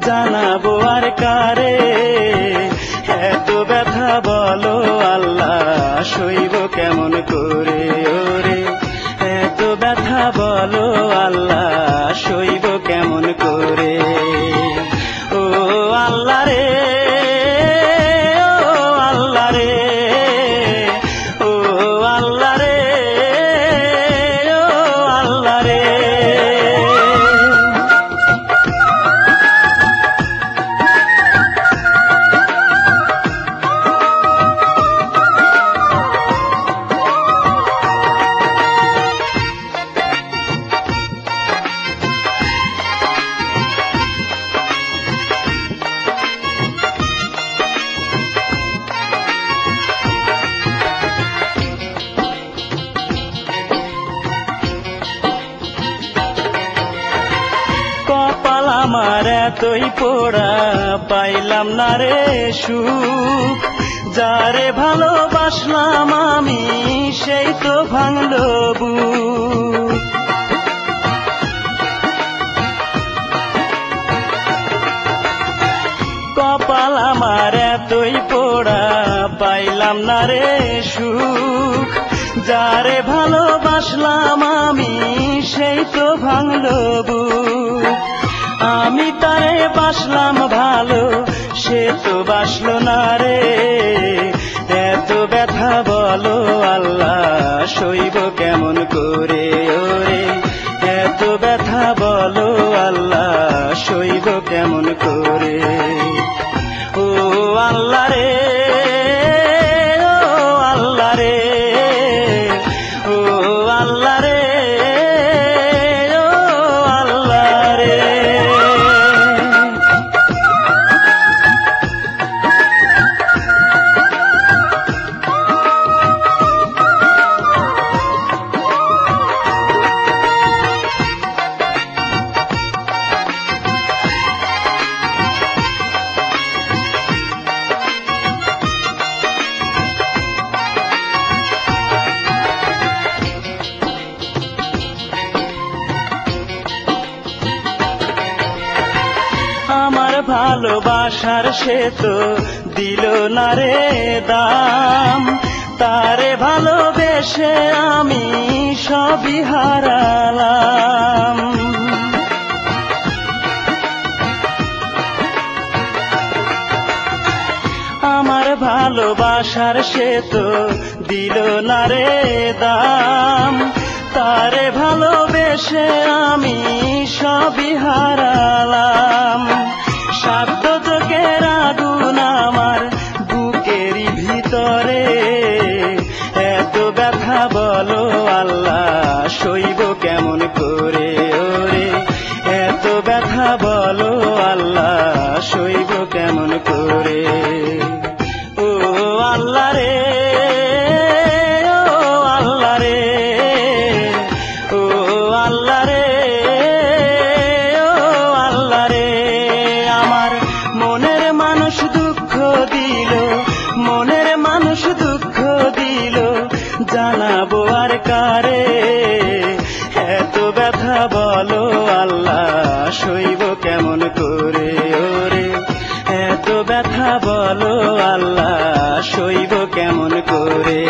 জানাবো আর কারে। এত ব্যথা বলো আল্লাহ সইব কেমন করে ওরে, এত ব্যথা বলো আল্লাহ সইব কেমন করে। ও আল্লাহ রে, ও আল্লাহ রে, ও আল্লাহ রে, ও আল্লাহ রে। কপাল আমার এতই পোড়া পাইলাম না রে সুখ, যারে ভালোবাসলাম আমি সেই তো ভাঙলো বুক। কপাল আমার এতই পোড়া পাইলাম না রে সুখ, যারে ভালোবাসলাম আমি সেই তো ভাঙলো বুক। আমি তারে বাসলাম ভালো, সে তো বাসলো না রে। এত ব্যথা বলো আল্লাহ সইব কেমন করে ওরে, এত ব্যথা বলো আল্লাহ সইব কেমন করে। ও আল্লাহ রে, ও আল্লাহ রে, ও আল্লাহ রে, ও আল্লাহ রে। আমার ভালোবাসার সে তো দিল না রে দাম, তারে ভালোবেসে আমি সবই হারালাম। আমার ভালোবাসার সে তো দিল না রে দাম, তারে ভালোবেসে আমি সবই হারালাম। সাধ্য চোখের আগুন আমার বুকেরই ভিতরে, এত ব্যথা বলো আল্লাহ সইব কেমন করে ওরে, এত ব্যথা বলো আল্লাহ সইব কেমন করে। ও আল্লাহ রে, ও আল্লাহ রে, ও আল্লাহ রে, ও আল্লাহ রে। আমার মনের মানুষ দুঃখ দিল, মনের মানুষ দুঃখ দিল, জানাবো আর কারে। এত ব্যথা বলো আল্লাহ সইব কেমন করে ওরে, এত ব্যথা বলো আল্লাহ সইব কেমন করে।